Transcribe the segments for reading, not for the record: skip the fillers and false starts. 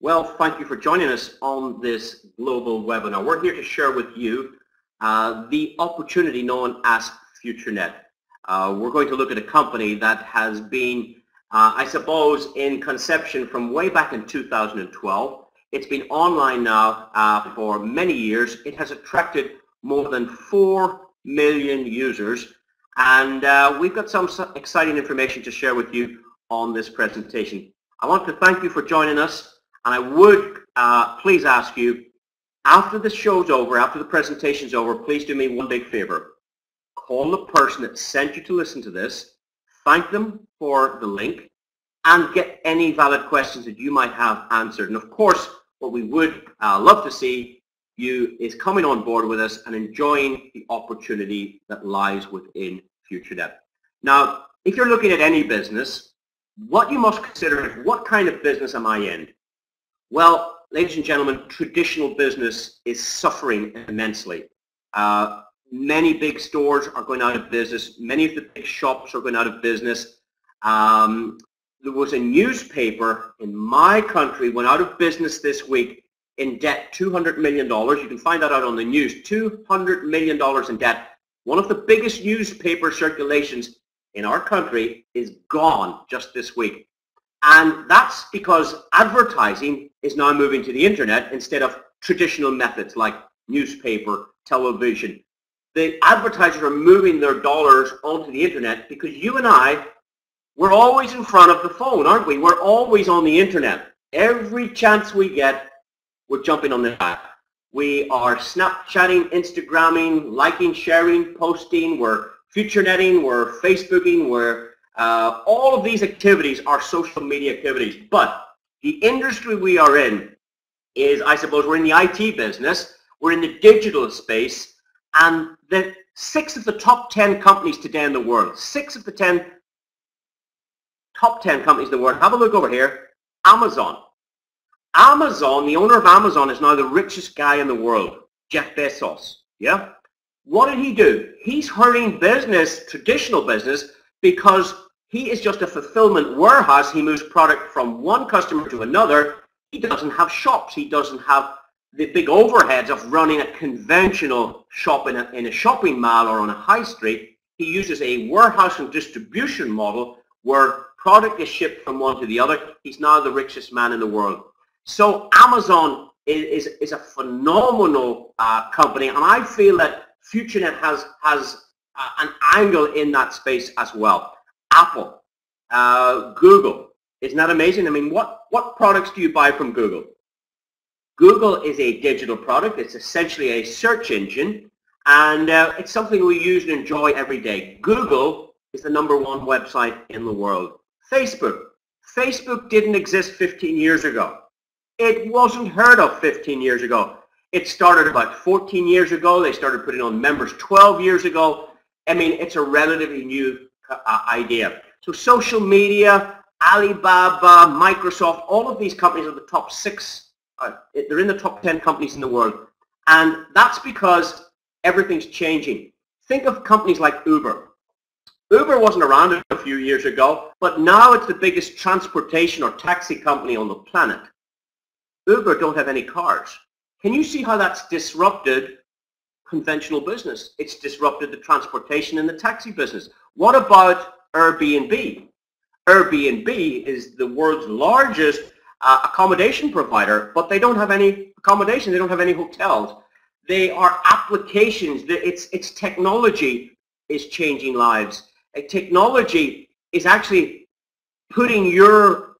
Well, thank you for joining us on this global webinar. We're here to share with you the opportunity known as FutureNet. We're going to look at a company that has been, I suppose, in conception from way back in 2012. It's been online now for many years. It has attracted more than 4 million users, and we've got some exciting information to share with you on this presentation. I want to thank you for joining us. And I would please ask you, after the show's over, after the presentation's over, please do me one big favor. Call the person that sent you to listen to this, thank them for the link, and get any valid questions that you might have answered. And of course, what we would love to see you is coming on board with us and enjoying the opportunity that lies within FutureNet. Now, if you're looking at any business, what you must consider is, what kind of business am I in? Well, ladies and gentlemen, traditional business is suffering immensely. Many big stores are going out of business. Many of the big shops are going out of business. There was a newspaper in my country went out of business this week in debt, $200 million. You can find that out on the news, $200 million in debt. One of the biggest newspaper circulations in our country is gone just this week. And that's because advertising is now moving to the internet instead of traditional methods like newspaper, television. The advertisers are moving their dollars onto the internet because you and I, we're always in front of the phone, aren't we? We're always on the internet. Every chance we get, we're jumping on the app. We are Snapchatting, Instagramming, liking, sharing, posting, we're FutureNetting, we're Facebooking, we're all of these activities are social media activities, but the industry we are in is, I suppose, we're in the IT business, we're in the digital space, and the 6 of the top 10 companies today in the world, 6 of the top 10 companies in the world, have a look over here, Amazon. Amazon, the owner of Amazon is now the richest guy in the world, Jeff Bezos, yeah? What did he do? He's hurrying business, traditional business, because he is just a fulfillment warehouse. He moves product from one customer to another. He doesn't have shops. He doesn't have the big overheads of running a conventional shop in a shopping mall or on a high street. He uses a warehouse and distribution model where product is shipped from one to the other. He's now the richest man in the world. So Amazon is a phenomenal company, and I feel that FutureNet has an angle in that space as well. Apple, Google, isn't that amazing? I mean, what products do you buy from Google? Google is a digital product. It's essentially a search engine, and it's something we use and enjoy every day. Google is the #1 website in the world. Facebook didn't exist 15 years ago. It wasn't heard of 15 years ago. It started about 14 years ago. They started putting on members 12 years ago. I mean, it's a relatively new idea. So social media, Alibaba, Microsoft, all of these companies are the top 6. They're in the top 10 companies in the world. And that's because everything's changing. Think of companies like Uber. Uber wasn't around a few years ago, but now it's the biggest transportation or taxi company on the planet. Uber don't have any cars. Can you see how that's disrupted conventional business? It's disrupted the transportation and the taxi business. What about Airbnb? Airbnb is the world's largest accommodation provider, but they don't have any accommodation. They don't have any hotels. They are applications. It's technology is changing lives. Technology is actually putting your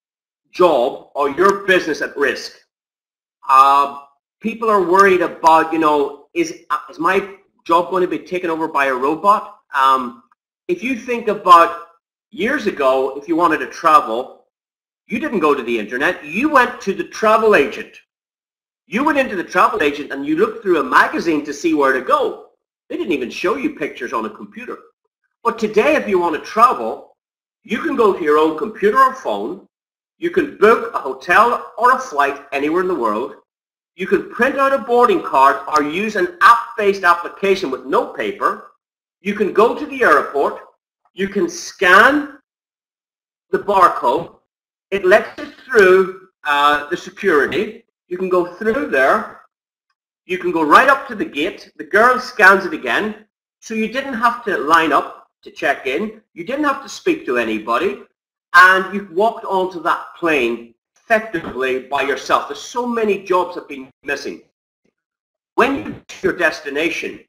job or your business at risk. People are worried about, is my job going to be taken over by a robot? If you think about years ago, if you wanted to travel, you didn't go to the internet. You went to the travel agent. You went into the travel agent and you looked through a magazine to see where to go. They didn't even show you pictures on a computer. But today, if you want to travel, you can go to your own computer or phone. You can book a hotel or a flight anywhere in the world. You can print out a boarding card or use an app-based application with no paper. You can go to the airport. You can scan the barcode. It lets you through the security. You can go through there. You can go right up to the gate. The girl scans it again. So you didn't have to line up to check in. You didn't have to speak to anybody. And you walked onto that plane effectively by yourself. There's so many jobs that have been missing. When you get to your destination,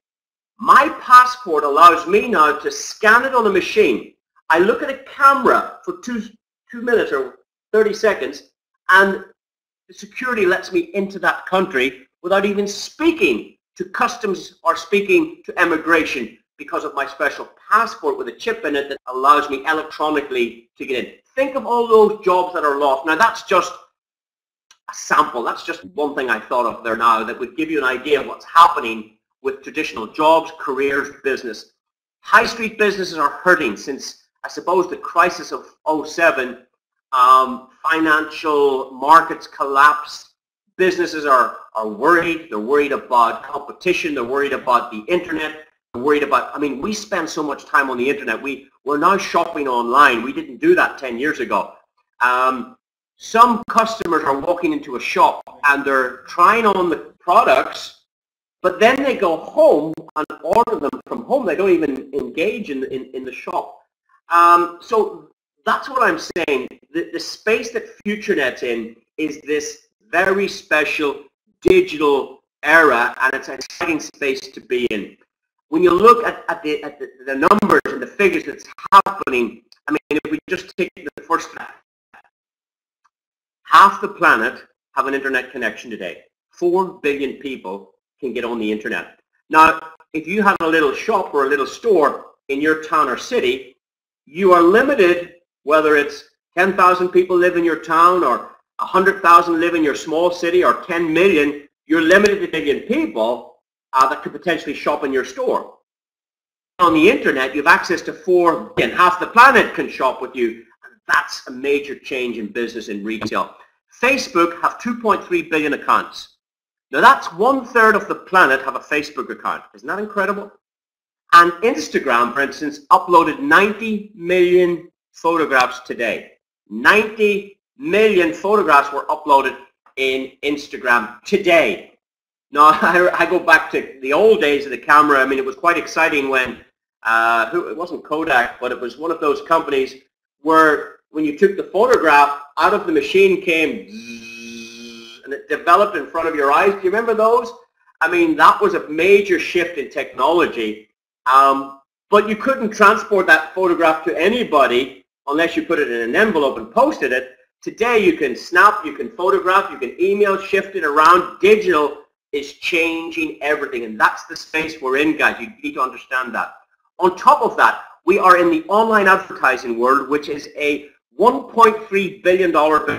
my passport allows me now to scan it on a machine. I look at a camera for two minutes or 30 seconds, and the security lets me into that country without even speaking to customs or speaking to immigration because of my special passport with a chip in it that allows me electronically to get in. Think of all those jobs that are lost. Now that's just a sample. That's just one thing I thought of there now that would give you an idea of what's happening with traditional jobs, careers, business. High street businesses are hurting since, I suppose, the crisis of '07. Financial markets collapsed. Businesses are worried. They're worried about competition. They're worried about the internet. They're worried about, I mean, we spend so much time on the internet. We're now shopping online. We didn't do that 10 years ago. Some customers are walking into a shop and they're trying on the products, but then they go home and order them from home. They don't even engage in the shop. So that's what I'm saying. The space that FutureNet's in is this very special digital era, and it's an exciting space to be in. When you look at the numbers and the figures that's happening, I mean, if we just take the first half the planet have an internet connection today. 4 billion people can get on the internet. Now, if you have a little shop or a little store in your town or city, you are limited, whether it's 10,000 people live in your town or 100,000 live in your small city or 10 million, you're limited to 1 million people that could potentially shop in your store. On the internet, you have access to 4 billion. Half the planet can shop with you. And that's a major change in business and retail. Facebook have 2.3 billion accounts. Now that's 1/3 of the planet have a Facebook account. Isn't that incredible? And Instagram, for instance, uploaded 90 million photographs today. 90 million photographs were uploaded in Instagram today. Now, I go back to the old days of the camera. I mean, it was quite exciting when, it wasn't Kodak, but it was one of those companies where when you took the photograph, out of the machine came zzz, and it developed in front of your eyes. Do you remember those? I mean, that was a major shift in technology. But you couldn't transport that photograph to anybody unless you put it in an envelope and posted it. Today you can snap, you can photograph, you can email, shift it around. Digital is changing everything, and that's the space we're in, guys. You need to understand that. On top of that, we are in the online advertising world, which is a $1.3 billion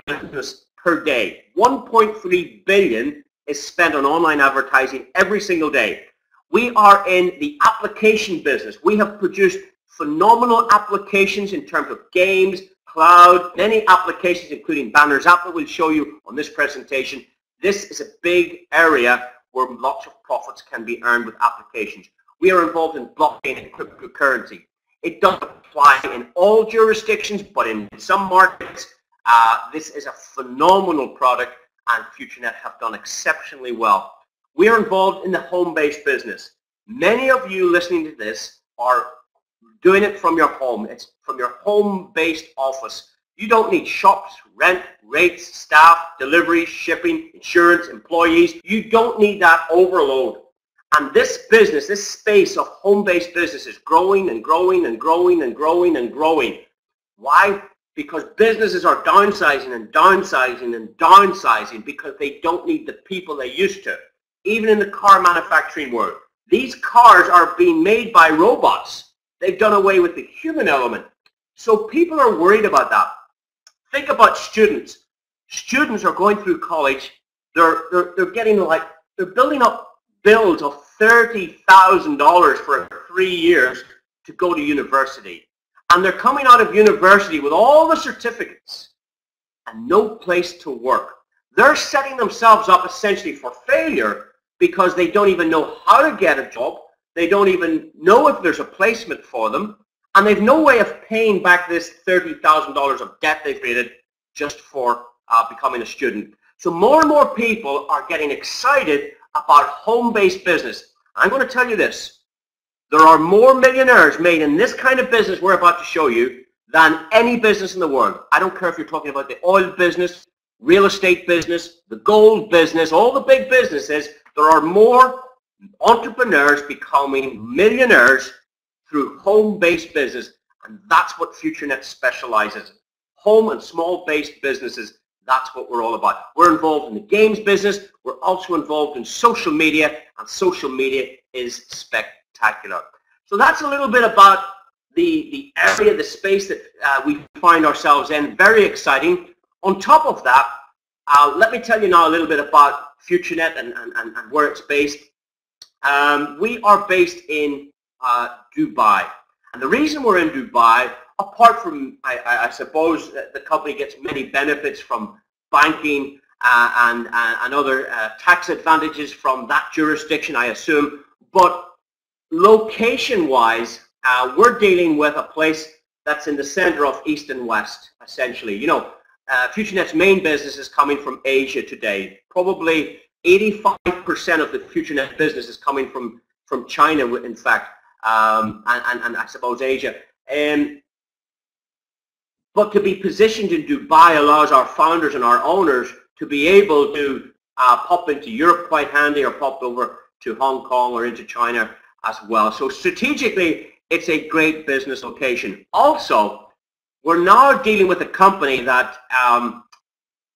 business per day. 1.3 billion is spent on online advertising every single day. We are in the application business. We have produced phenomenal applications in terms of games, cloud, many applications including Banners app that we'll show you on this presentation. This is a big area where lots of profits can be earned with applications. We are involved in blockchain and cryptocurrency. It doesn't apply in all jurisdictions, but in some markets, this is a phenomenal product, and FutureNet have done exceptionally well. We are involved in the home-based business. Many of you listening to this are doing it from your home. It's from your home-based office. You don't need shops, rent, rates, staff, deliveries, shipping, insurance, employees. You don't need that overload. And this business, this space of home-based business is growing and growing and growing and growing and growing. Why? Because businesses are downsizing and downsizing and downsizing because they don't need the people they used to. Even in the car manufacturing world, these cars are being made by robots. They've done away with the human element. So people are worried about that. Think about students. Students are going through college. They're building up bills of $30,000 for 3 years to go to university. And they're coming out of university with all the certificates and no place to work. They're setting themselves up essentially for failure because they don't even know how to get a job. They don't even know if there's a placement for them. And they've no way of paying back this $30,000 of debt they've created just for becoming a student. So more and more people are getting excited about home-based business. I'm going to tell you this. There are more millionaires made in this kind of business we're about to show you than any business in the world. I don't care if you're talking about the oil business, real estate business, the gold business, all the big businesses. There are more entrepreneurs becoming millionaires through home-based business, and that's what FutureNet specializes in. Home and small-based businesses, that's what we're all about. We're involved in the games business. We're also involved in social media, and social media is spectacular. So that's a little bit about the area, the space that we find ourselves in. Very exciting. On top of that, let me tell you now a little bit about FutureNet and where it's based. We are based in Dubai. And the reason we're in Dubai, apart from, I suppose, the company gets many benefits from banking and other tax advantages from that jurisdiction, I assume, but location-wise, we're dealing with a place that's in the center of East and West, essentially. You know, FutureNet's main business is coming from Asia today. Probably 85% of the FutureNet business is coming from China, in fact, and I suppose Asia. But to be positioned in Dubai allows our founders and our owners to be able to pop into Europe quite handy, or pop over to Hong Kong or into China as well. So strategically, it's a great business location. Also, we're now dealing with a company that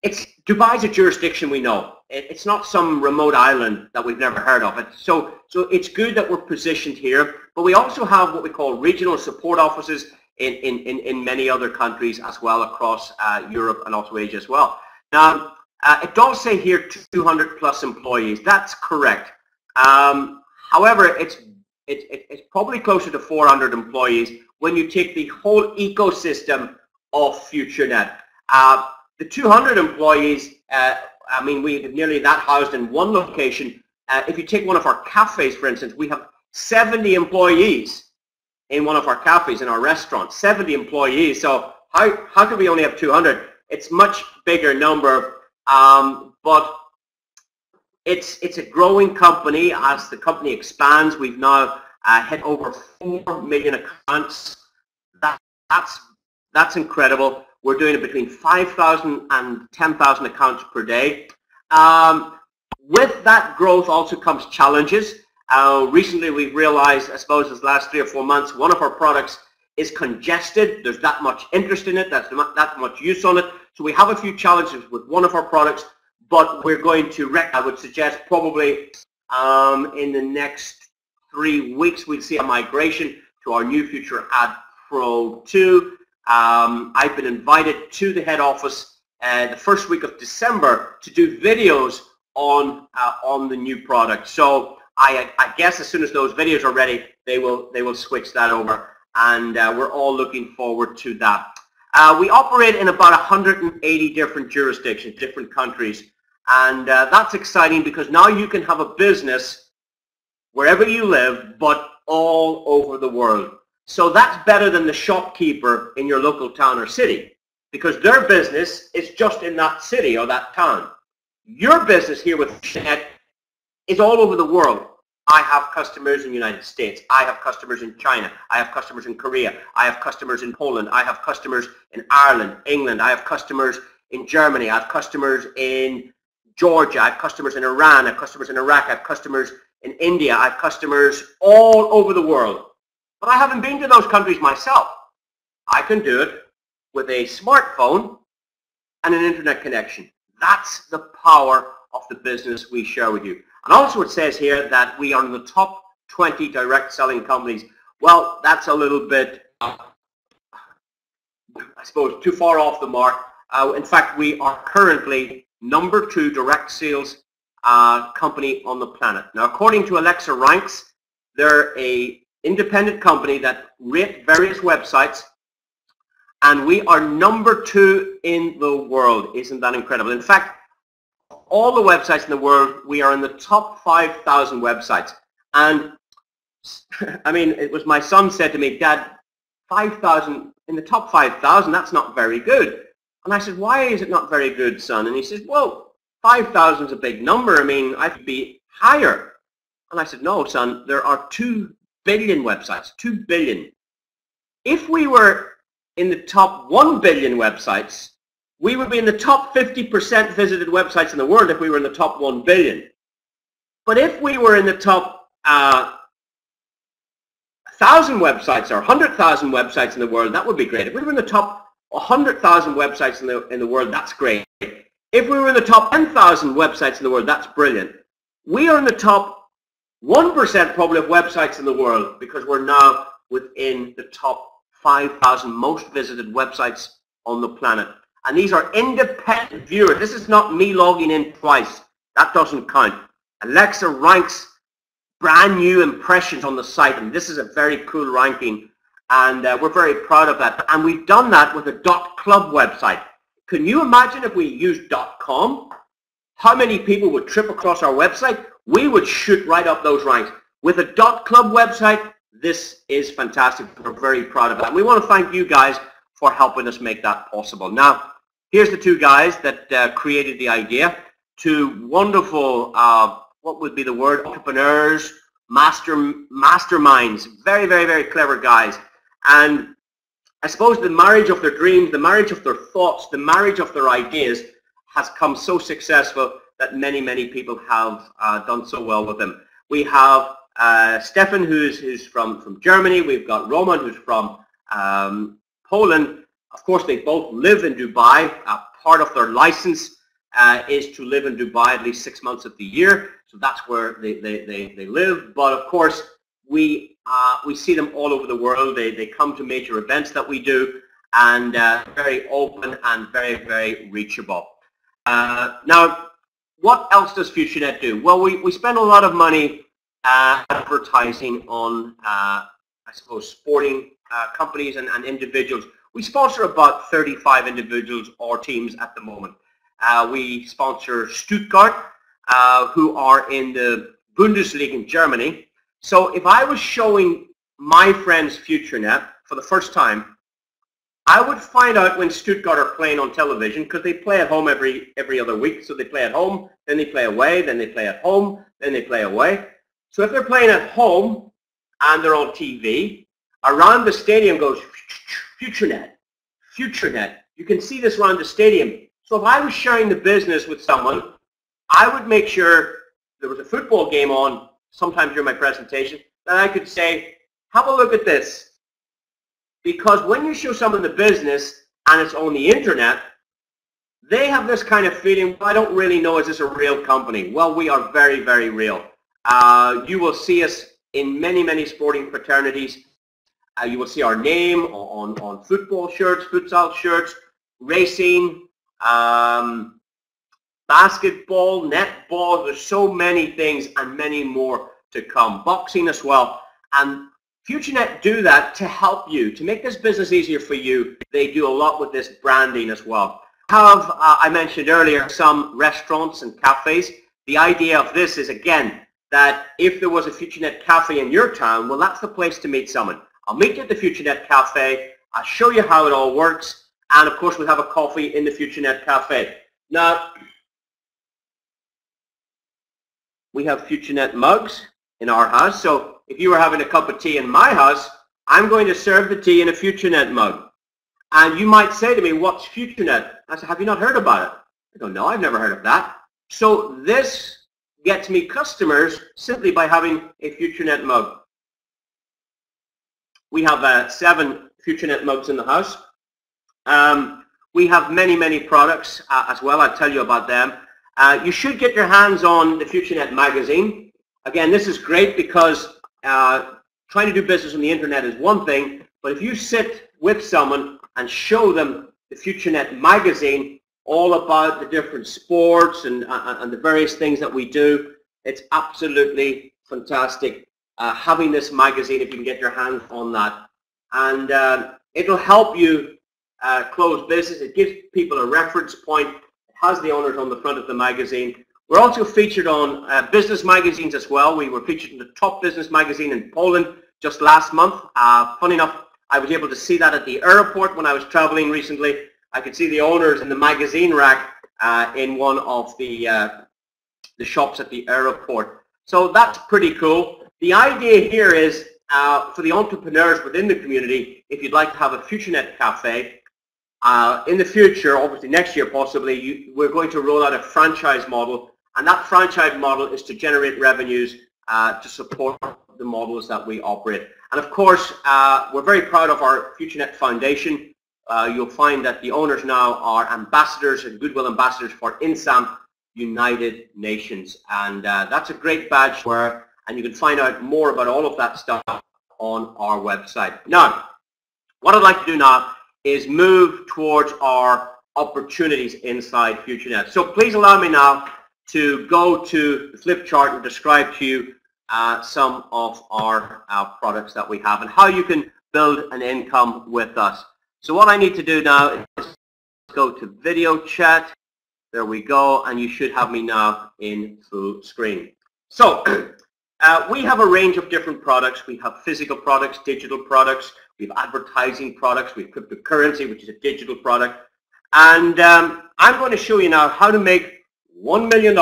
Dubai's a jurisdiction we know. It's not some remote island that we've never heard of. So it's good that we're positioned here, but we also have what we call regional support offices in many other countries as well, across Europe and also Asia as well. Now, it does say here 200 plus employees. That's correct. However, it's probably closer to 400 employees when you take the whole ecosystem of FutureNet. The 200 employees, I mean, we have nearly that housed in one location. If you take one of our cafes, for instance, we have 70 employees in one of our cafes, in our restaurants. 70 employees. So how could we only have 200? It's much bigger number, but it's a growing company. As the company expands, we've now hit over 4 million accounts. That's incredible. We're doing it between 5,000 and 10,000 accounts per day. With that growth also comes challenges. Recently we've realized, I suppose, this last 3 or 4 months, one of our products is congested. There's that much interest in it, that much use on it. So we have a few challenges with one of our products, but we're going to, I would suggest probably in the next 3 weeks, we'll see a migration to our new FutureAd Pro 2. I've been invited to the head office the first week of December to do videos on the new product. So I guess as soon as those videos are ready, they will switch that over, and we're all looking forward to that. We operate in about 180 different jurisdictions, different countries, and that's exciting because now you can have a business wherever you live, but all over the world. So that's better than the shopkeeper in your local town or city, because their business is just in that city or that town. Your business here with FutureNet is all over the world. I have customers in the United States. I have customers in China. I have customers in Korea. I have customers in Poland. I have customers in Ireland, England. I have customers in Germany. I have customers in Georgia. I have customers in Iran. I have customers in Iraq. I have customers in India. I have customers all over the world. But I haven't been to those countries myself. I can do it with a smartphone and an internet connection. That's the power of the business we share with you. And also it says here that we are in the top 20 direct selling companies. Well, that's a little bit, I suppose, too far off the mark. In fact, we are currently number 2 direct sales company on the planet. Now, according to Alexa Ranks, they're an independent company that rate various websites, and we are number 2 in the world. Isn't that incredible? In fact, all the websites in the world, we are in the top 5,000 websites. And I mean, it was my son said to me, Dad, 5,000 in the top 5,000, that's not very good. And I said, why is it not very good, son? And he says, well, 5,000 is a big number. I mean, I could be higher. And I said, no, son, there are 2 billion websites, 2 billion. If we were in the top 1 billion websites, we would be in the top 50% visited websites in the world if we were in the top 1 billion. But if we were in the top 1,000 websites or 100,000 websites in the world, that would be great. If we were in the top 100,000 websites in the world, that's great. If we were in the top 10,000 websites in the world, that's brilliant. We are in the top 1% probably of websites in the world because we're now within the top 5,000 most visited websites on the planet. And these are independent viewers. This is not me logging in twice. That doesn't count. Alexa ranks brand new impressions on the site, and this is a very cool ranking, and we're very proud of that. And we've done that with a .club website. Can you imagine if we used .com? How many people would trip across our website? We would shoot right up those ranks. With a .club website, this is fantastic. We're very proud of that. And we want to thank you guys for helping us make that possible. Now, here's the 2 guys that created the idea. 2 wonderful, what would be the word, entrepreneurs, masterminds, very, very, very clever guys. And I suppose the marriage of their dreams, the marriage of their thoughts, the marriage of their ideas has come so successful that many, many people have done so well with them. We have Stefan, who's from Germany. We've got Roman, who's from Poland. Of course, they both live in Dubai. Part of their license is to live in Dubai at least 6 months of the year. So that's where they live. But of course, we see them all over the world. They come to major events that we do, and very open and very, very reachable. Now, what else does FutureNet do? Well, we spend a lot of money advertising on, I suppose, sporting companies and individuals. We sponsor about 35 individuals or teams at the moment. We sponsor Stuttgart, who are in the Bundesliga in Germany. So if I was showing my friends FutureNet for the first time, I would find out when Stuttgart are playing on television, because they play at home every other week. So they play at home, then they play away, then they play at home, then they play away. So if they're playing at home and they're on TV, around the stadium goes FutureNet, FutureNet. You can see this around the stadium. So if I was sharing the business with someone, I would make sure there was a football game on sometime during my presentation, that I could say, have a look at this. Because when you show someone the business and it's on the internet, they have this kind of feeling, I don't really know, is this a real company? Well, we are very, very real. You will see us in many, many sporting fraternities. You will see our name on football shirts, futsal shirts, racing, basketball, netball. There's so many things and many more to come. Boxing as well. And FutureNet do that to help you, to make this business easier for you. They do a lot with this branding as well. I mentioned earlier, some restaurants and cafes. The idea of this is, again, that if there was a FutureNet cafe in your town, well, that's the place to meet someone. I'll meet you at the FutureNet cafe. I'll show you how it all works. And of course, we'll have a coffee in the FutureNet cafe. Now, we have FutureNet mugs in our house. So if you were having a cup of tea in my house, I'm going to serve the tea in a FutureNet mug. And you might say to me, what's FutureNet? I said, have you not heard about it? I go, no, I've never heard of that. So this gets me customers simply by having a FutureNet mug. We have 7 FutureNet mugs in the house. We have many, many products as well. I'll tell you about them. You should get your hands on the FutureNet magazine. Again, this is great because trying to do business on the internet is one thing, but if you sit with someone and show them the FutureNet magazine, all about the different sports and the various things that we do, it's absolutely fantastic having this magazine if you can get your hands on that. And it'll help you close business. It gives people a reference point. It has the owners on the front of the magazine. We're also featured on business magazines as well. We were featured in the top business magazine in Poland just last month. Funny enough, I was able to see that at the airport when I was traveling recently. I could see the owners in the magazine rack in one of the shops at the airport. So that's pretty cool. The idea here is for the entrepreneurs within the community, if you'd like to have a FutureNet cafe, in the future, obviously next year possibly, we're going to roll out a franchise model, and that franchise model is to generate revenues to support the models that we operate. And of course, we're very proud of our FutureNet Foundation. You'll find that the owners now are ambassadors and goodwill ambassadors for INSAM, United Nations, and that's a great badge to wear, and you can find out more about all of that stuff on our website. Now, what I'd like to do now is move towards our opportunities inside FutureNet. So please allow me now to go to the flip chart and describe to you some of our products that we have and how you can build an income with us. So what I need to do now is go to video chat. There we go, and you should have me now in full screen. So we have a range of different products. We have physical products, digital products, we have advertising products, we have cryptocurrency, which is a digital product. And I'm going to show you now how to make $1 million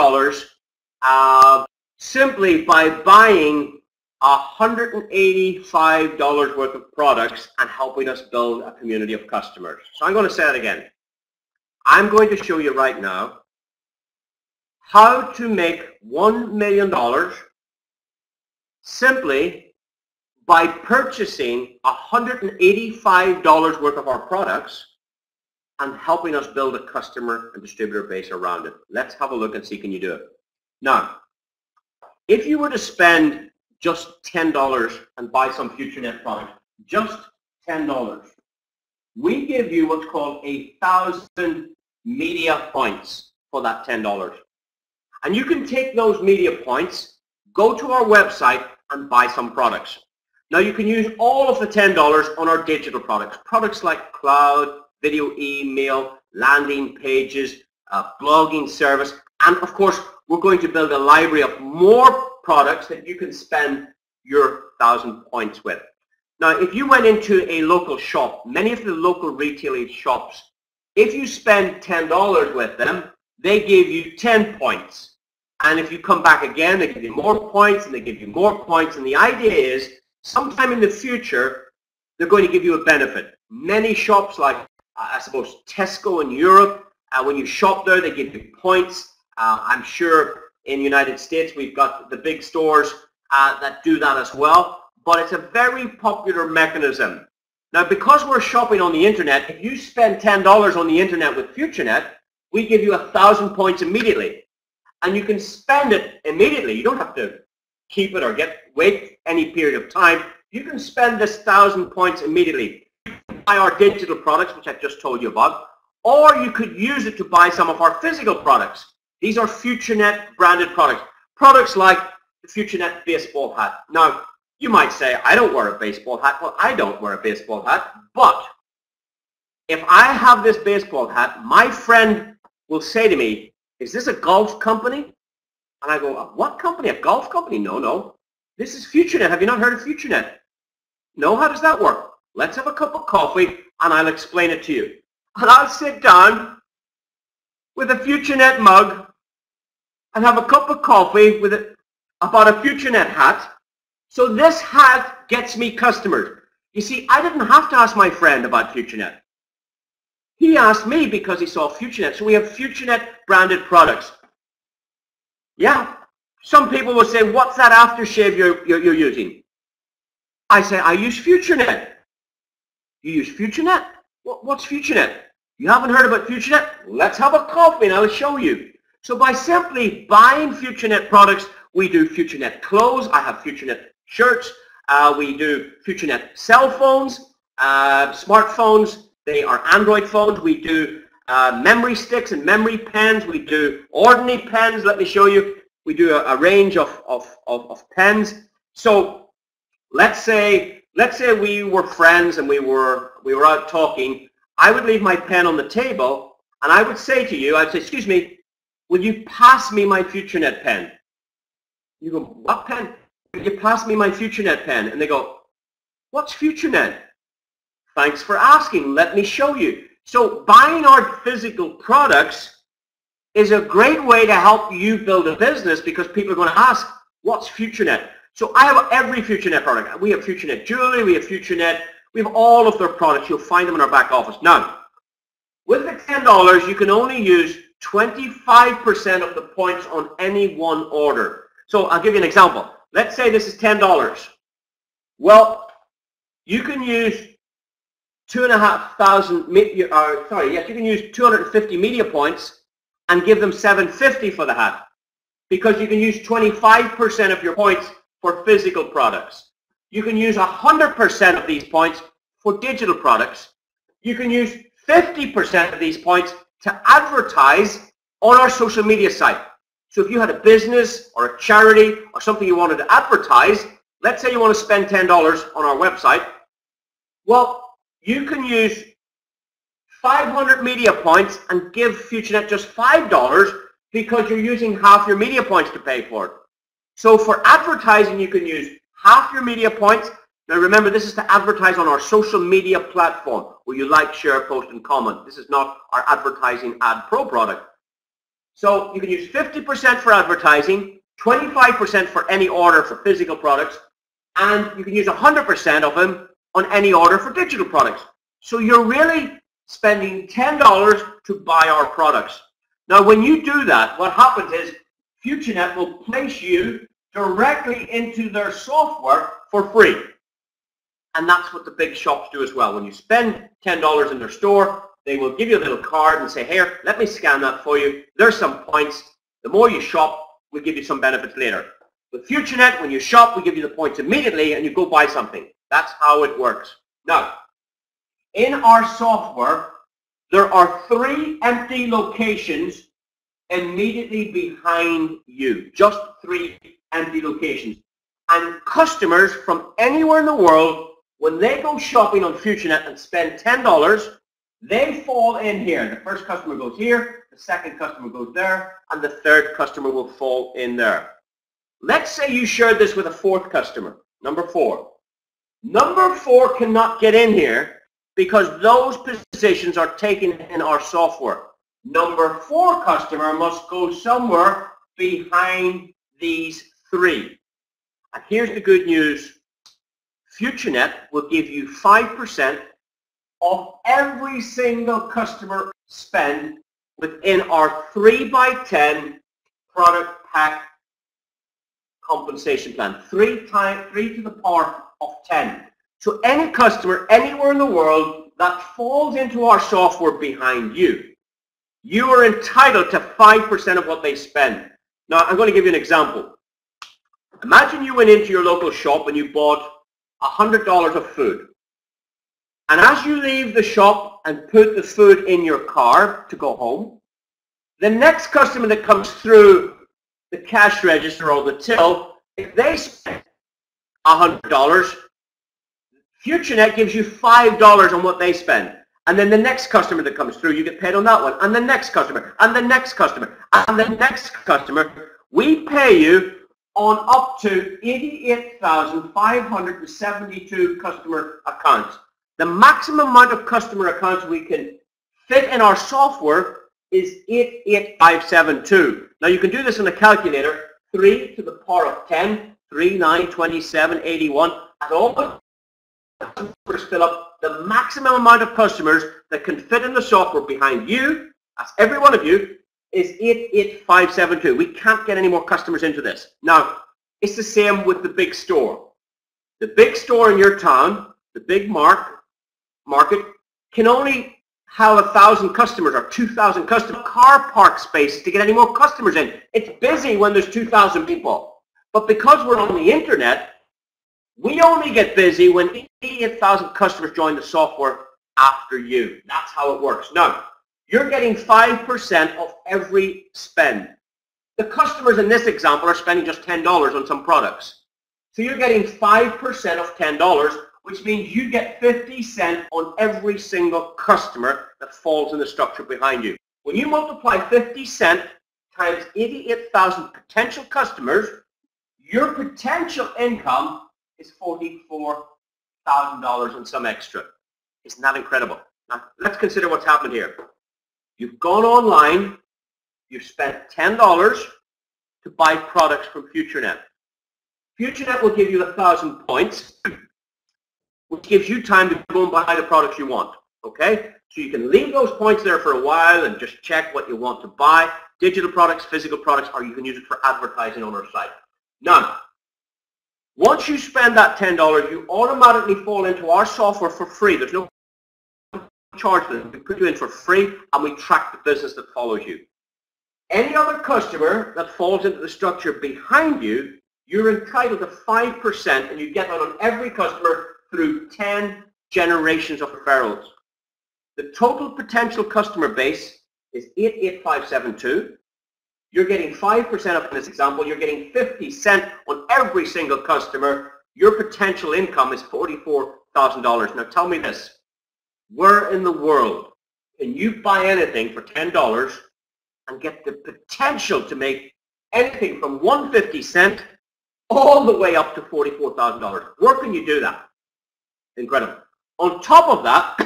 simply by buying $185 worth of products and helping us build a community of customers. So I'm going to say that again. I'm going to show you right now how to make $1 million simply by purchasing $185 worth of our products and helping us build a customer and distributor base around it. Let's have a look and see, can you do it? Now, if you were to spend just $10 and buy some FutureNet products, just $10, we give you what's called 1,000 media points for that $10. And you can take those media points, go to our website and buy some products. Now you can use all of the $10 on our digital products. Products like cloud, video email, landing pages, blogging service, and of course we're going to build a library of more products that you can spend your 1,000 points with. Now if you went into a local shop, many of the local retail shops, if you spend $10 with them, they give you 10 points. And if you come back again, they give you more points and they give you more points. And the idea is sometime in the future, they're going to give you a benefit. Many shops like, I suppose, Tesco in Europe, when you shop there, they give you points. I'm sure in the United States, we've got the big stores that do that as well. But it's a very popular mechanism. Now, because we're shopping on the internet, if you spend $10 on the internet with FutureNet, we give you 1,000 points immediately. And you can spend it immediately. You don't have to keep it or wait any period of time. You can spend this 1,000 points immediately. You can buy our digital products, which I've just told you about, or you could use it to buy some of our physical products. These are FutureNet branded products. Products like the FutureNet baseball hat. Now, you might say, I don't wear a baseball hat. Well, I don't wear a baseball hat, but if I have this baseball hat, my friend will say to me, is this a golf company? And I go, what company? A golf company? No, no. This is FutureNet. Have you not heard of FutureNet? No, how does that work? Let's have a cup of coffee and I'll explain it to you. And I'll sit down with a FutureNet mug and have a cup of coffee with about a FutureNet hat. So this hat gets me customers. You see, I didn't have to ask my friend about FutureNet. He asked me because he saw FutureNet. So we have FutureNet branded products. Yeah, some people will say, what's that aftershave you're using? I say, I use FutureNet. You use FutureNet? What's FutureNet? You haven't heard about FutureNet? Let's have a coffee and I'll show you. So by simply buying FutureNet products, we do FutureNet clothes. I have FutureNet shirts. We do FutureNet cell phones, smartphones. They are Android phones. We do memory sticks and memory pens. We do ordinary pens. Let me show you. We do a range of pens. So let's say we were friends and we were out talking. I would leave my pen on the table and I would say to you, I'd say, excuse me, will you pass me my FutureNet pen? You go, what pen? Will you pass me my FutureNet pen? And they go, what's FutureNet? Thanks for asking. Let me show you. So buying our physical products is a great way to help you build a business, because people are going to ask, what's FutureNet? So I have every FutureNet product. We have FutureNet Jewelry, we have FutureNet, we have all of their products. You'll find them in our back office. Now, with the $10, you can only use 25% of the points on any one order. So I'll give you an example. Let's say this is $10. Well, you can use 2,500, you can use 250 media points and give them $7.50 for the hat, because you can use 25% of your points for physical products. You can use 100% of these points for digital products. You can use 50% of these points to advertise on our social media site. So if you had a business or a charity or something you wanted to advertise, let's say you want to spend $10 on our website, well, you can use 500 media points and give FutureNet just $5 because you're using half your media points to pay for it. So for advertising, you can use half your media points. Now remember, this is to advertise on our social media platform where you like, share, post, and comment. This is not our advertising ad pro product. So you can use 50% for advertising, 25% for any order for physical products, and you can use 100% of them on any order for digital products. So you're really spending $10 to buy our products. Now when you do that, what happens is FutureNet will place you directly into their software for free. And that's what the big shops do as well. When you spend $10 in their store, they will give you a little card and say, here, let me scan that for you. There's some points. The more you shop, we'll give you some benefits later. With FutureNet, when you shop, we give you the points immediately and you go buy something. That's how it works. Now, in our software, there are 3 empty locations immediately behind you. Just 3 empty locations. And customers from anywhere in the world, when they go shopping on FutureNet and spend $10, they fall in here. The first customer goes here, the second customer goes there, and the third customer will fall in there. Let's say you shared this with a 4th customer, number 4. Number 4 cannot get in here because those positions are taken in our software. Number 4 customer must go somewhere behind these 3. And here's the good news. FutureNet will give you 5% of every single customer spend within our 3x10 product pack compensation plan. 3 to the power of 10. So any customer anywhere in the world that falls into our software behind you, you are entitled to 5% of what they spend. Now I'm going to give you an example. Imagine you went into your local shop and you bought $100 of food. And as you leave the shop and put the food in your car to go home, the next customer that comes through the cash register or the till, if they spend $100, FutureNet gives you $5 on what they spend. And then the next customer that comes through, you get paid on that one. And the next customer, and the next customer, and the next customer. We pay you on up to 88,572 customer accounts. The maximum amount of customer accounts we can fit in our software is 88,572. Now you can do this on a calculator. 3 to the power of 10, 3, 9, 27, 81. And all the customers fill up the maximum amount of customers that can fit in the software behind you, that's every one of you, is 88,572. We can't get any more customers into this. Now, it's the same with the big store. The big store in your town, the big market, can only have 1,000 customers or 2,000 customers. Car park spaces to get any more customers in. It's busy when there's 2,000 people. But because we're on the internet, we only get busy when 88,000 customers join the software after you. That's how it works. Now, you're getting 5% of every spend. The customers in this example are spending just $10 on some products. So you're getting 5% of $10, which means you get 50 cents on every single customer that falls in the structure behind you. When you multiply 50 cents times 88,000 potential customers, your potential income is $44,000 and some extra. Isn't that incredible? Now, let's consider what's happened here. You've gone online, you've spent $10 to buy products from FutureNet. FutureNet will give you 1,000 points, which gives you time to go and buy the products you want, okay? So you can leave those points there for a while and just check what you want to buy, digital products, physical products, or you can use it for advertising on our site. Now, once you spend that $10, you automatically fall into our software for free. There's no charge for it. We put you in for free, and we track the business that follows you. Any other customer that falls into the structure behind you, you're entitled to 5%, and you get that on every customer through 10 generations of referrals. The total potential customer base is 88572. You're getting 5% of, in this example, you're getting 50 cents on every single customer. Your potential income is $44,000. Now tell me this, where in the world can you buy anything for $10 and get the potential to make anything from 150 cents all the way up to $44,000? Where can you do that? Incredible. On top of that,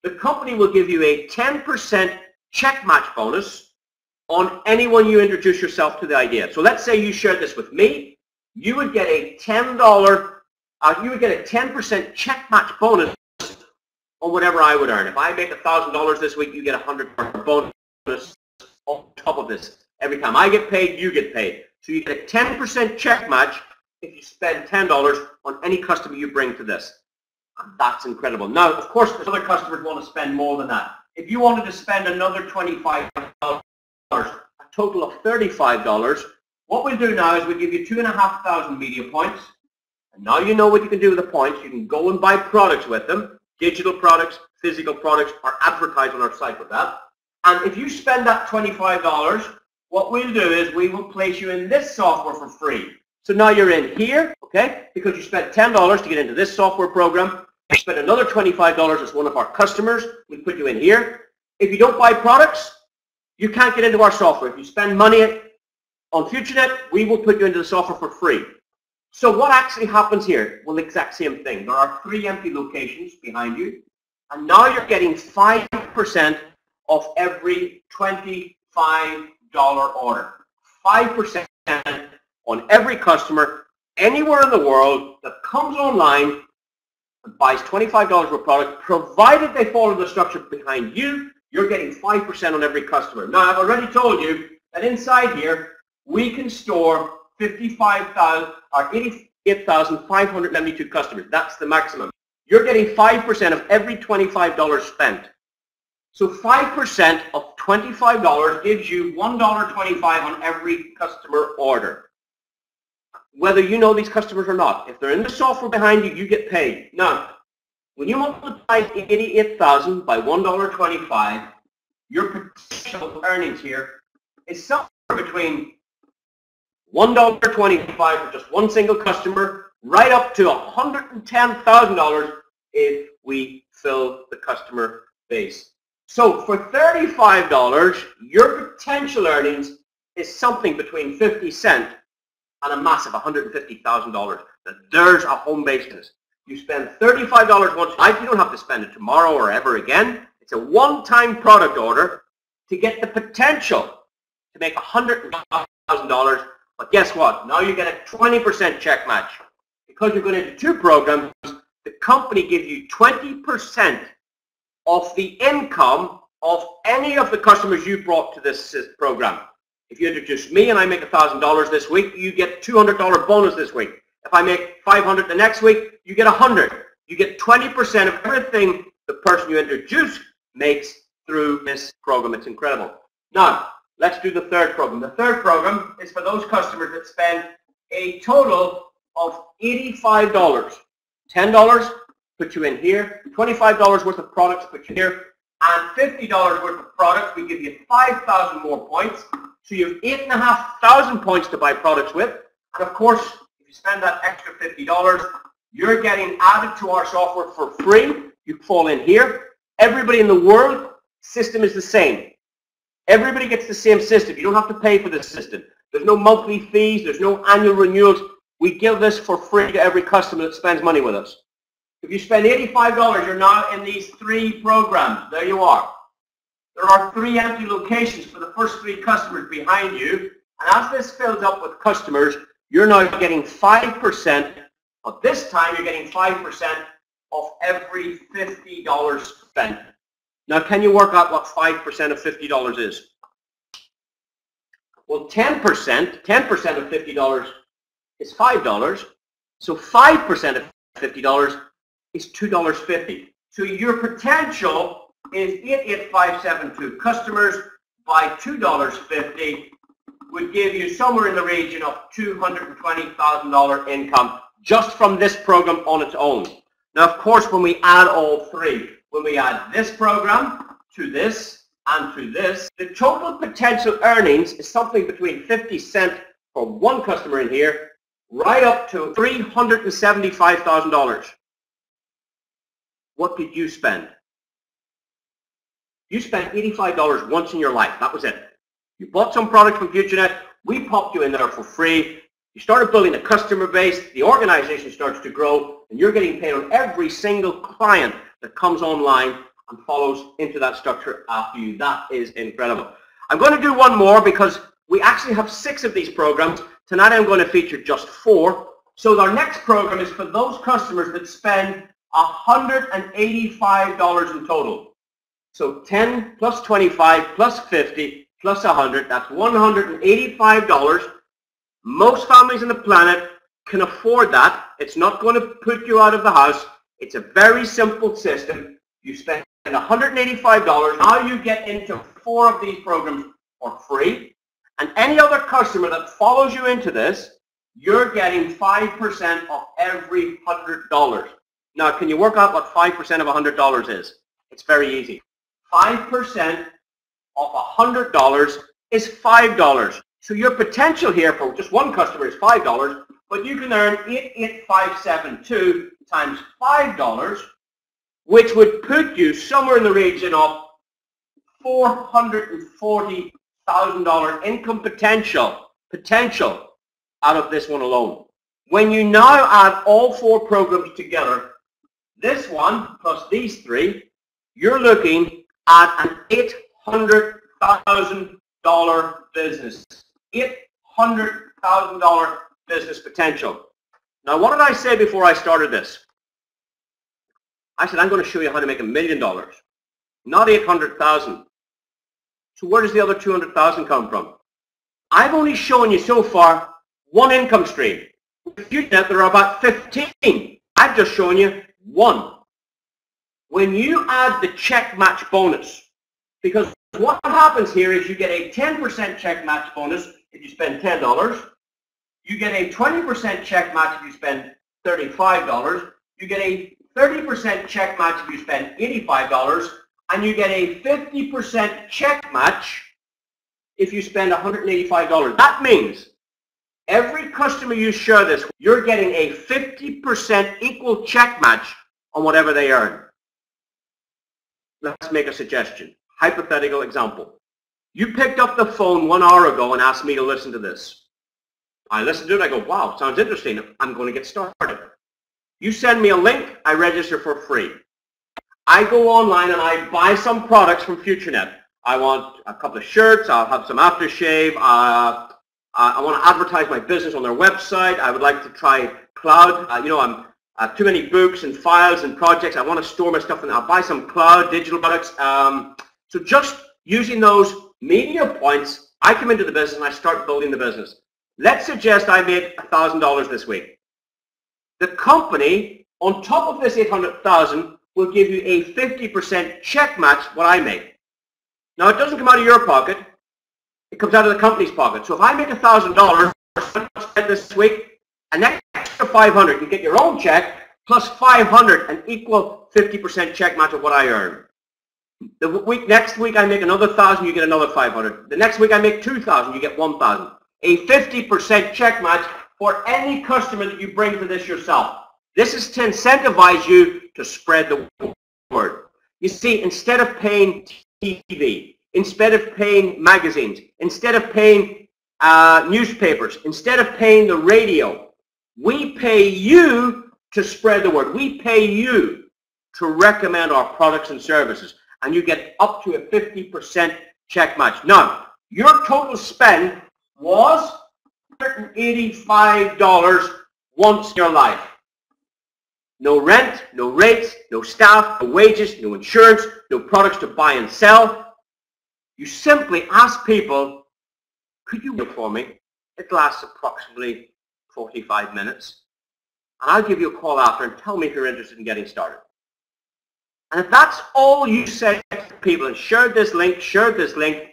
the company will give you a 10% check match bonus on anyone you introduce yourself to the idea. So let's say you shared this with me, you would get a $10% check match bonus on whatever I would earn. If I make $1,000 this week, you get a $100 bonus on top of this. Every time I get paid, you get paid. So you get a 10% check match if you spend $10 on any customer you bring to this. And that's incredible. Now, of course, there's other customers who want to spend more than that. If you wanted to spend another $25, a total of $35, what we'll do now is we'll give you 2,500 media points. And now you know what you can do with the points. You can go and buy products with them, digital products, physical products, or advertise on our site with that. And if you spend that $25, what we'll do is we will place you in this software for free. So now you're in here, okay, because you spent $10 to get into this software program. You spent another $25 as one of our customers. We put you in here. If you don't buy products, you can't get into our software. If you spend money on FutureNet, we will put you into the software for free. So what actually happens here? Well, the exact same thing. There are 3 empty locations behind you, and now you're getting 5% of every $25 order. 5% on every customer anywhere in the world that comes online and buys $25 worth of product, provided they fall into the structure behind you, you're getting 5% on every customer. Now, I've already told you that inside here, we can store 88,572 customers. That's the maximum. You're getting 5% of every $25 spent. So 5% of $25 gives you $1.25 on every customer order. Whether you know these customers or not, if they're in the software behind you, you get paid. Now, when you multiply 88,000 by $1.25, your potential earnings here is somewhere between $1.25 for just one single customer, right up to $110,000 if we fill the customer base. So for $35, your potential earnings is something between 50 cents and a massive $150,000. There's a home base business. You spend $35 once, you don't have to spend it tomorrow or ever again. It's a one-time product order to get the potential to make $100,000. But guess what? Now you get a 20% check match. Because you're going into 2 programs, the company gives you 20% of the income of any of the customers you brought to this program. If you introduce me and I make $1,000 this week, you get $200 bonus this week. If I make $500 the next week, you get $100. You get 20% of everything the person you introduce makes through this program. It's incredible. Now, let's do the third program. The third program is for those customers that spend a total of $85. $10 put you in here, $25 worth of products put you here, and $50 worth of products, we give you 5,000 more points. So you have 8,500 points to buy products with. And of course, if you spend that extra $50, you're getting added to our software for free. You fall in here. Everybody in the world, system is the same. Everybody gets the same system. You don't have to pay for this system. There's no monthly fees. There's no annual renewals. We give this for free to every customer that spends money with us. If you spend $85, you're now in these 3 programs. There you are. There are 3 empty locations for the first 3 customers behind you. And as this fills up with customers, you're now getting 5%, but this time you're getting 5% of every $50 spent. Now, can you work out what 5% of $50 is? Well, 10% of $50 is $5. So 5% of $50 is $2.50. So your potential is 88572 customers by $2.50 would give you somewhere in the region of $220,000 income just from this program on its own. Now, of course, when we add all 3, when we add this program to this and to this, the total potential earnings is something between 50 cents for one customer in here, right up to $375,000. What did you spend? You spent $85 once in your life. That was it. You bought some product from FutureNet. We popped you in there for free. You started building a customer base. The organization starts to grow, and you're getting paid on every single client that comes online and follows into that structure after you. That is incredible. I'm going to do one more because we actually have 6 of these programs. Tonight I'm going to feature just 4. So our next program is for those customers that spend $185 in total. So 10 plus 25 plus 50 plus 100, that's $185. Most families on the planet can afford that. It's not going to put you out of the house. It's a very simple system. You spend $185. Now you get into 4 of these programs for free. And any other customer that follows you into this, you're getting 5% of every $100. Now, can you work out what 5% of $100 is? It's very easy. 5% of $100 is $5. So your potential here for just one customer is $5, but you can earn 88572 times $5, which would put you somewhere in the region of $440,000 income potential out of this one alone. When you now add all 4 programs together, this one plus these 3, you're looking at an $800,000 business. $800,000 business potential. Now, what did I say before I started this? I said, I'm going to show you how to make $1 million, not 800,000. So where does the other 200,000 come from? I've only shown you so far one income stream. With FutureNet, there are about 15. I've just shown you one. When you add the check match bonus, because what happens here is you get a 10% check match bonus if you spend $10. You get a 20% check match if you spend $35. You get a 30% check match if you spend $85. And you get a 50% check match if you spend $185. That means every customer you share this with, you're getting a 50% equal check match on whatever they earn. Let's make a suggestion. Hypothetical example. You picked up the phone 1 hour ago and asked me to listen to this. I listened to it, I go, wow, sounds interesting. I'm going to get started. You send me a link, I register for free. I go online and I buy some products from FutureNet. I want a couple of shirts, I'll have some aftershave, I want to advertise my business on their website, I would like to try cloud, I'm too many books and files and projects, I want to store my stuff and I'll buy some cloud digital products. So just using those media points, I come into the business and I start building the business. Let's suggest I made $1,000 this week. The company, on top of this $800,000, will give you a 50% check match what I make. Now, it doesn't come out of your pocket. It comes out of the company's pocket. So if I make $1,000 this week, an extra $500, you get your own check, plus $500, an equal 50% check match of what I earn. Next week I make another $1,000, you get another $500. The next week I make $2,000, you get $1,000. A 50% check match for any customer that you bring to this yourself. This is to incentivize you to spread the word. You see, instead of paying TV, instead of paying magazines, instead of paying newspapers, instead of paying the radio, we pay you to spread the word. We pay you to recommend our products and services, and you get up to a 50% check match. Now, your total spend was $185 once in your life. No rent, no rates, no staff, no wages, no insurance, no products to buy and sell. You simply ask people, could you work for me? It lasts approximately 45 minutes. And I'll give you a call after and tell me if you're interested in getting started. And if that's all you said to people and shared this link,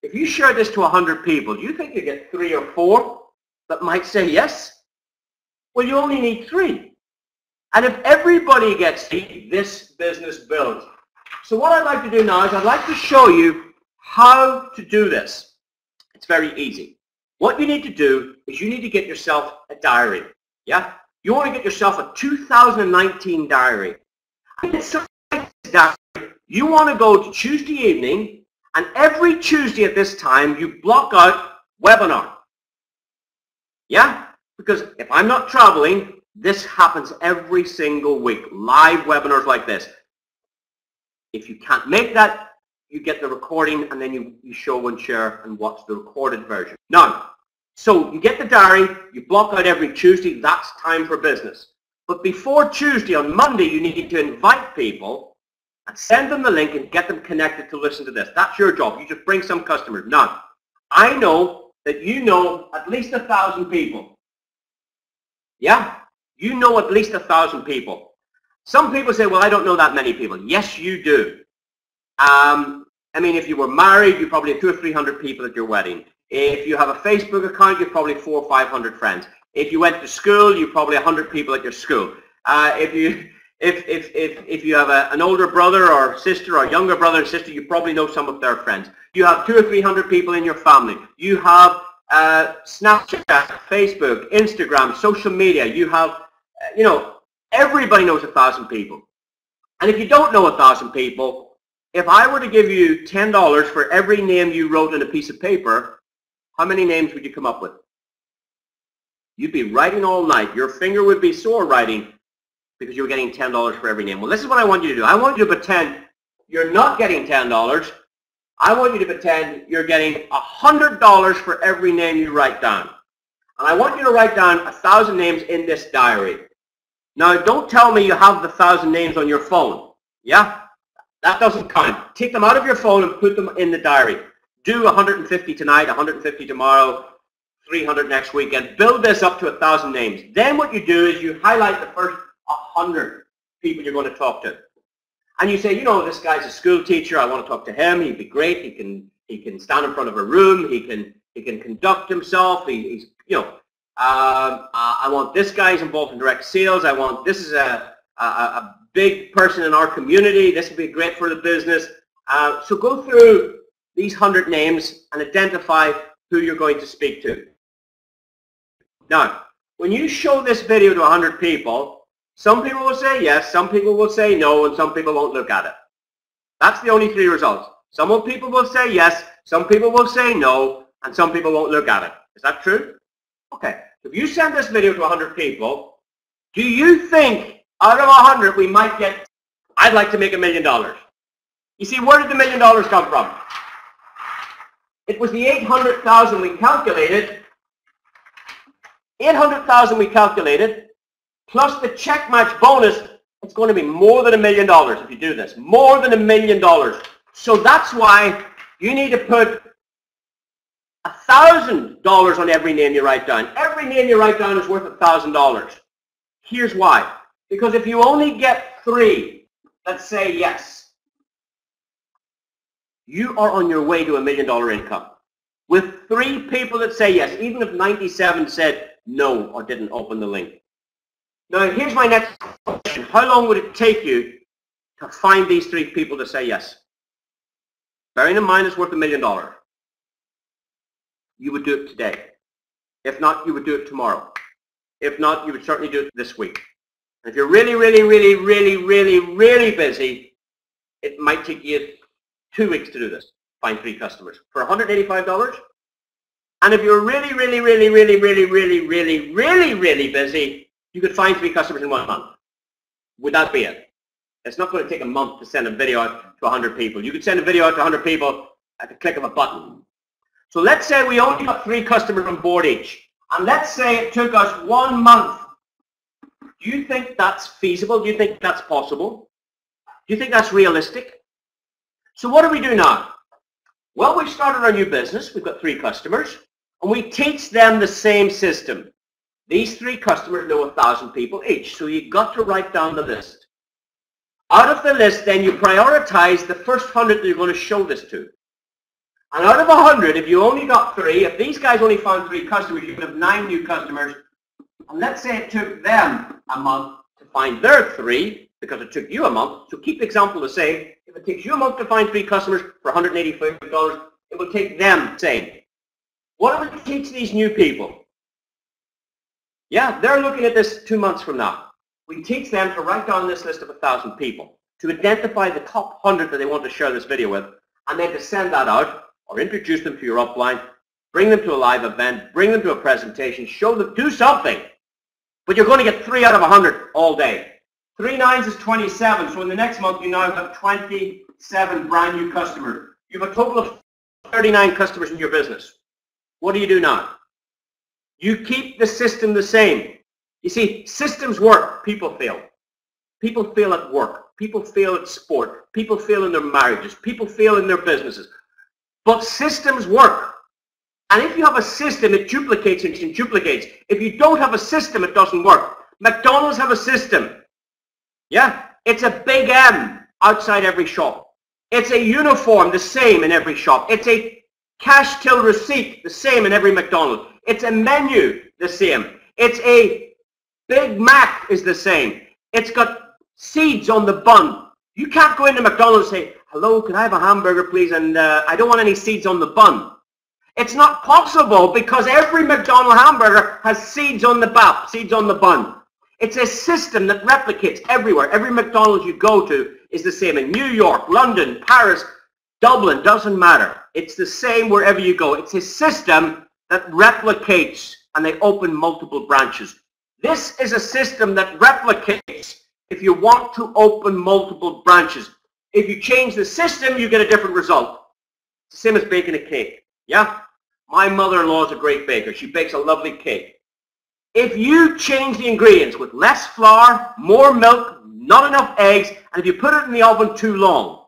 if you share this to 100 people, do you think you get 3 or 4 that might say yes? Well, you only need 3. And if everybody gets this business builds. So what I'd like to do now is I'd like to show you how to do this. It's very easy. What you need to do is you need to get yourself a diary. Yeah? You want to get yourself a 2019 diary. You want to go to Tuesday evening, and every Tuesday at this time you block out webinar. Yeah? Because if I'm not traveling, this happens every single week. Live webinars like this. If you can't make that, you get the recording and then you show and share and watch the recorded version. Now, so you get the diary, you block out every Tuesday, that's time for business. But before Tuesday, on Monday, you need to invite people and send them the link and get them connected to listen to this. That's your job. You just bring some customers. Now, I know that you know at least 1,000 people. Yeah? You know at least 1,000 people. Some people say, well, I don't know that many people. Yes, you do. I mean, if you were married, you probably have 200 or 300 people at your wedding. If you have a Facebook account, you've probably 400 or 500 friends. If you went to school, you probably 100 people at your school. If you have an older brother or sister or younger brother and sister, you probably know some of their friends. You have 200 or 300 people in your family. You have Snapchat, Facebook, Instagram, social media. You have, you know, everybody knows 1,000 people. And if you don't know 1,000 people, if I were to give you $10 for every name you wrote on a piece of paper, how many names would you come up with? You'd be writing all night. Your finger would be sore writing because you're getting $10 for every name. Well, this is what I want you to do. I want you to pretend you're not getting $10. I want you to pretend you're getting $100 for every name you write down. And I want you to write down 1,000 names in this diary. Now, don't tell me you have the 1,000 names on your phone. Yeah? That doesn't count. Take them out of your phone and put them in the diary. Do 150 tonight, 150 tomorrow, 300 next week, and build this up to 1,000 names. Then what you do is you highlight the first 100 people you're going to talk to. And you say, you know, this guy's a school teacher. I want to talk to him. He'd be great. He can stand in front of a room. He can conduct himself. He's you know, I want this guy. He's involved in direct sales. I want this is a big person in our community. This would be great for the business. So go through these 100 names and identify who you're going to speak to. Now, when you show this video to 100 people, some people will say yes, some people will say no, and some people won't look at it. That's the only 3 results. Some people will say yes, some people will say no, and some people won't look at it. Is that true? Okay. If you send this video to 100 people, do you think out of 100 we might get, I'd like to make $1 million? You see, where did the $1 million come from? It was the 800,000 we calculated. 800,000 we calculated, plus the check match bonus. It's going to be more than $1 million if you do this. More than $1 million. So that's why you need to put $1,000 on every name you write down. Every name you write down is worth $1,000. Here's why. Because if you only get 3 that say yes, you are on your way to $1 million income. With 3 people that say yes, even if 97 said no or didn't open the link. Now, here's my next question. How long would it take you to find these 3 people to say yes? Bearing in mind it's worth $1 million. You would do it today. If not, you would do it tomorrow. If not, you would certainly do it this week. And if you're really, really, really, really, really, really busy, it might take you 2 weeks to do this. Find 3 customers for $185. And if you're really, really, really, really, really, really, really, really, really busy, you could find 3 customers in 1 month. Would that be it? It's not going to take a month to send a video out to 100 people. You could send a video out to 100 people at the click of a button. So let's say we only got 3 customers on board each. And let's say it took us 1 month. Do you think that's feasible? Do you think that's possible? Do you think that's realistic? So what do we do now? Well, we've started our new business. We've got 3 customers. And we teach them the same system. These 3 customers know 1,000 people each. So you've got to write down the list. Out of the list, then you prioritize the first 100 that you're going to show this to. And out of 100, if you only got 3, if these guys only found 3 customers, you could have 9 new customers. And let's say it took them a month to find their 3, because it took you a month. So keep the example the same. If it takes you a month to find 3 customers for $185, it will take them the same. What do we teach these new people? Yeah, they're looking at this 2 months from now. We teach them to write down this list of 1,000 people, to identify the top 100 that they want to share this video with, and then to send that out, or introduce them to your upline, bring them to a live event, bring them to a presentation, show them, do something. But you're going to get 3 out of 100 all day. 3 nines is 27, so in the next month you now have 27 brand new customers. You have a total of 39 customers in your business. What do you do now? You keep the system the same. You see, systems work, people fail. People fail at work. People fail at sport. People fail in their marriages. People fail in their businesses. But systems work. And if you have a system, it duplicates and duplicates. If you don't have a system, it doesn't work. McDonald's have a system. Yeah, it's a big M outside every shop. It's a uniform, the same in every shop. It's a cash till receipt, the same in every McDonald's. It's a menu, the same. It's a Big Mac is the same. It's got seeds on the bun. You can't go into McDonald's and say, hello, can I have a hamburger, please? And I don't want any seeds on the bun. It's not possible because every McDonald's hamburger has seeds on the bun. It's a system that replicates everywhere. Every McDonald's you go to is the same in New York, London, Paris, Dublin, doesn't matter. It's the same wherever you go. It's a system that replicates, and they open multiple branches. This is a system that replicates if you want to open multiple branches. If you change the system, you get a different result. It's the same as baking a cake. Yeah? My mother-in-law is a great baker. She bakes a lovely cake. If you change the ingredients with less flour, more milk, not enough eggs, and if you put it in the oven too long,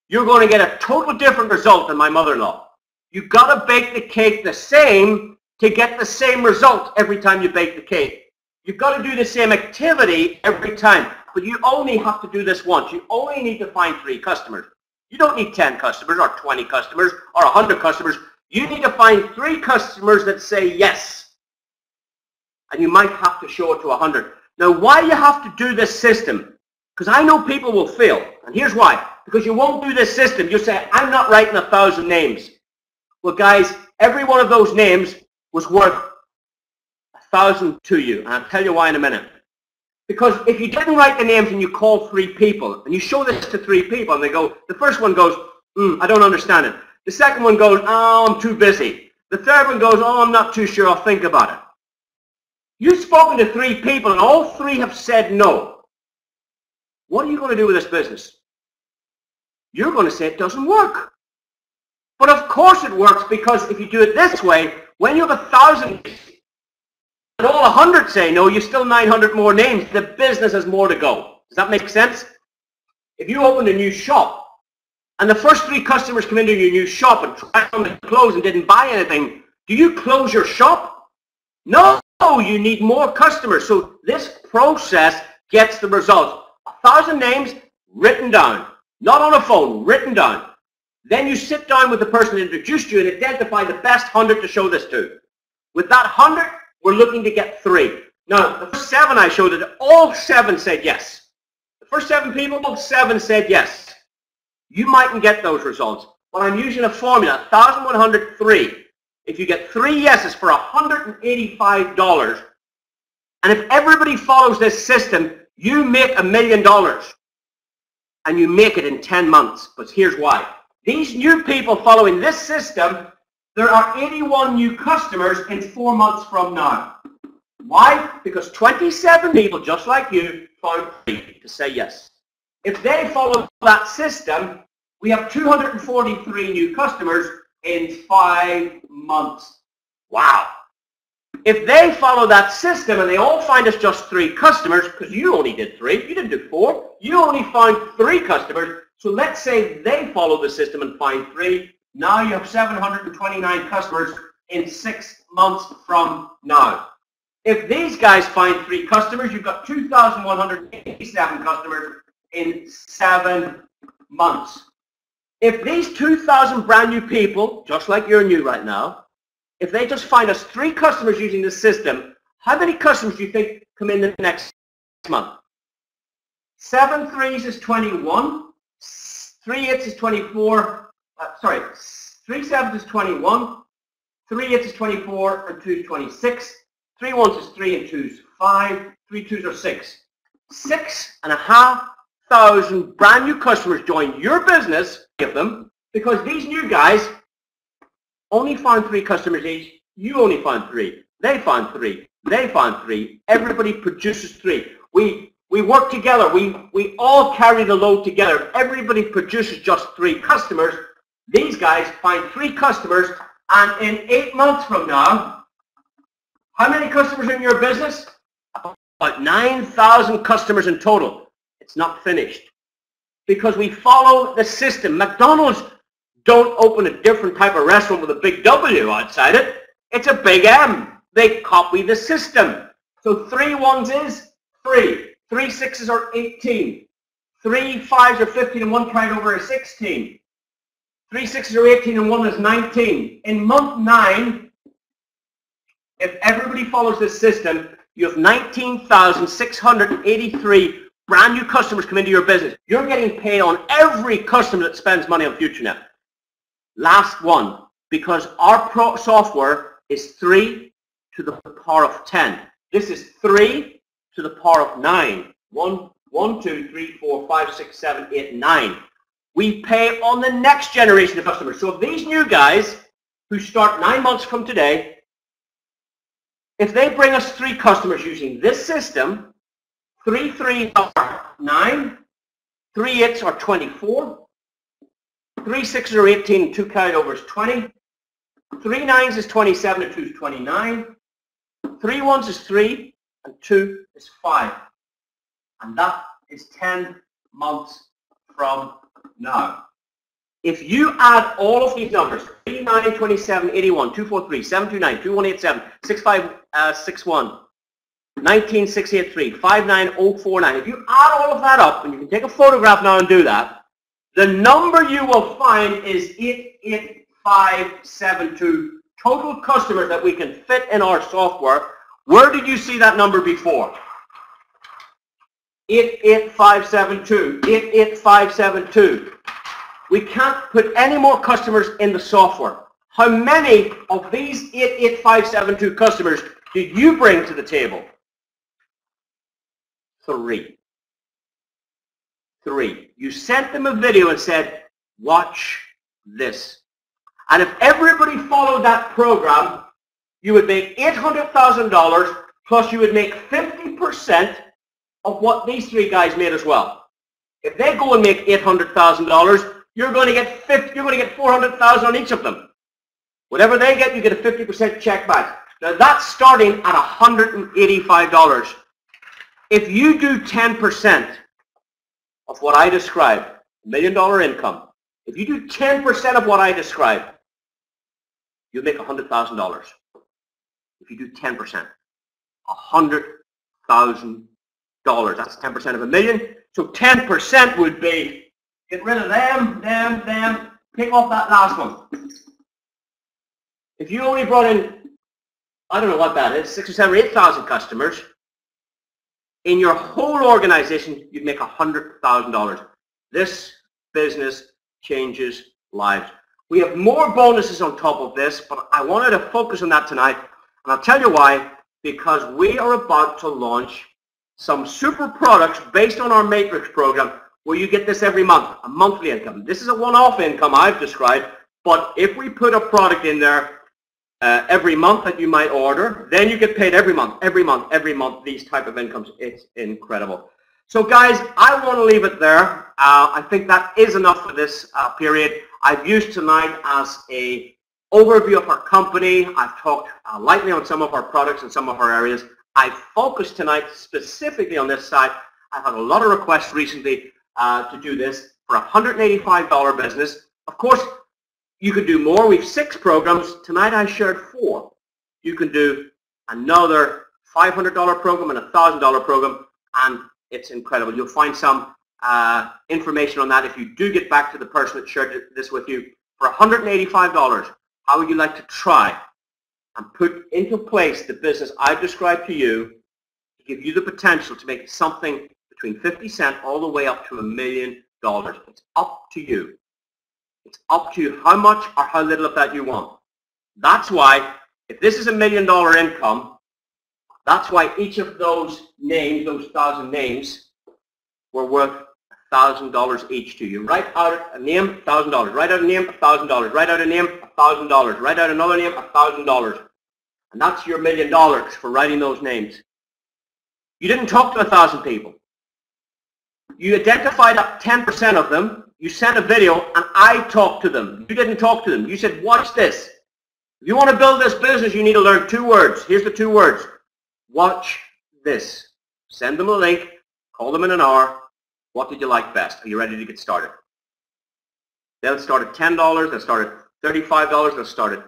you're going to get a total different result than my mother-in-law. You've got to bake the cake the same to get the same result every time you bake the cake. You've got to do the same activity every time, but you only have to do this once. You only need to find 3 customers. You don't need 10 customers or 20 customers or 100 customers. You need to find 3 customers that say yes. And you might have to show it to 100. Now, why do you have to do this system? Because I know people will fail. And here's why. Because you won't do this system. You'll say, I'm not writing 1,000 names. Well, guys, every one of those names was worth 1,000 to you, and I'll tell you why in a minute. Because if you didn't write the names and you call 3 people, and you show this to 3 people, and they go, the first one goes, I don't understand it. The second one goes, oh, I'm too busy. The third one goes, oh, I'm not too sure, I'll think about it. You've spoken to 3 people, and all 3 have said no. What are you going to do with this business? You're going to say it doesn't work. But of course it works, because if you do it this way, when you have 1,000 and all 100 say no, you still 900 more names. The business has more to go. Does that make sense? If you opened a new shop and the first 3 customers come into your new shop and tried on the clothes and didn't buy anything, do you close your shop? No, you need more customers. So this process gets the results. 1,000 names written down, not on a phone, written down. Then you sit down with the person that introduced you and identify the best 100 to show this to. With that 100, we're looking to get 3. Now, the first 7 I showed it, all 7 said yes. The first 7 people, all 7 said yes. You mightn't get those results, but I'm using a formula, 1,103. If you get 3 yeses for $185, and if everybody follows this system, you make $1 million. And you make it in 10 months. But here's why. These new people following this system, there are 81 new customers in 4 months from now. Why? Because 27 people just like you found 3 to say yes. If they follow that system, we have 243 new customers in 5 months. Wow. If they follow that system and they all find us just 3 customers, because you only did 3, you didn't do 4, you only found 3 customers. So let's say they follow the system and find 3. Now you have 729 customers in 6 months from now. If these guys find 3 customers, you've got 2,187 customers in 7 months. If these 2,000 brand new people, just like you're new right now, if they just find us 3 customers using this system, how many customers do you think come in the next month? 7 threes is 21. 3 eights is 24. 3 sevens is 21. 3 eights is 24 and 2 is 26. 3 ones is 3 and 2 is 5. 3 twos are 6. 6,500 brand new customers join your business, give them, because these new guys only found 3 customers each. You only found 3. They found 3. They found 3. Everybody produces 3. We work together. We all carry the load together. Everybody produces just 3 customers. These guys find 3 customers, and in 8 months from now, how many customers in your business? About 9,000 customers in total. It's not finished. Because we follow the system. McDonald's don't open a different type of restaurant with a big W outside it. It's a big M. They copy the system. So 3 ones is 3. 3 sixes are 18. 3 fives are 15 and 1 carried over is 16. 3 sixes are 18 and 1 is 19. In month 9, if everybody follows this system, you have 19,683 brand new customers come into your business. You're getting paid on every customer that spends money on FutureNet. Last one, because our software is 3 to the power of 10. This is 3 to the power of 9. 1, 2, 3, 4, 5, 6, 7, 8, 9. We pay on the next generation of customers. So if these new guys who start 9 months from today, if they bring us 3 customers using this system, 3 threes are 9, 3 eights are 24, 3 sixes are 18 and 2 carried over is 20, 3 nines is 27 and 2 is 29, 3 ones is 3 and 2 is 5. And that is 10 months from now. If you add all of these numbers, 3, 9, 27, 81, 243, 729, 2187, 6561, 19683, 59049, if you add all of that up, and you can take a photograph now and do that, the number you will find is 88572 total customers that we can fit in our software. Where did you see that number before? 88572, 88572. We can't put any more customers in the software. How many of these 88572 customers did you bring to the table? 3. 3. You sent them a video and said, watch this. And if everybody followed that program, you would make $800,000 plus you would make 50% of what these 3 guys made as well. If they go and make $800,000, you're going to get $400,000 on each of them. Whatever they get, you get a 50% check back. Now that's starting at $185. If you do 10% of what I described, $1 million income, if you do 10% of what I described, you'll make $100,000. If you do 10%, $100,000. That's 10% of $1 million. So 10% would be, get rid of them, take off that last one. If you only brought in, I don't know what that is, 6 or 7 or 8,000 customers, in your whole organization, you'd make $100,000. This business changes lives. We have more bonuses on top of this, but I wanted to focus on that tonight. And I'll tell you why. Because we are about to launch some super products based on our Matrix program where you get this every month, a monthly income. This is a one-off income I've described, but if we put a product in there, every month that you might order. Then you get paid every month, these type of incomes. It's incredible. So guys, I want to leave it there. I think that is enough for this period. I've used tonight as a overview of our company. I've talked lightly on some of our products and some of our areas. I focused tonight specifically on this side. I've had a lot of requests recently to do this for a $185 business. Of course, you could do more. We have 6 programs. Tonight I shared 4. You can do another $500 program and a $1,000 program, and it's incredible. You'll find some information on that if you do get back to the person that shared this with you. For $185, how would you like to try and put into place the business I've described to you to give you the potential to make something between 50 cents all the way up to $1 million? It's up to you. It's up to you how much or how little of that you want. That's why, if this is $1 million income, that's why each of those names, those 1,000 names, were worth $1,000 each to you. Write out a name, $1,000. Write out a name, $1,000. Write out a name, $1,000. Write out another name, $1,000. And that's your $1 million for writing those names. You didn't talk to 1,000 people. You identified 10% of them. You sent a video, and I talked to them. You didn't talk to them. You said, watch this. If you want to build this business, you need to learn 2 words. Here's the 2 words. Watch this. Send them a link. Call them in an hour. What did you like best? Are you ready to get started? They'll start at $10. They'll start at $35. They'll start at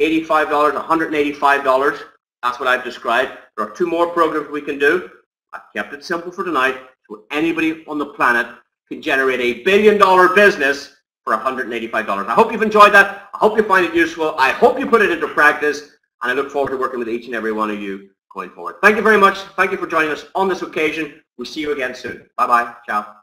$85, $185. That's what I've described. There are 2 more programs we can do. I've kept it simple for tonight, so anybody on the planet can generate a $1 billion business for $185. I hope you've enjoyed that. I hope you find it useful. I hope you put it into practice, and I look forward to working with each and every one of you going forward. Thank you very much. Thank you for joining us on this occasion. We'll see you again soon. Bye-bye. Ciao.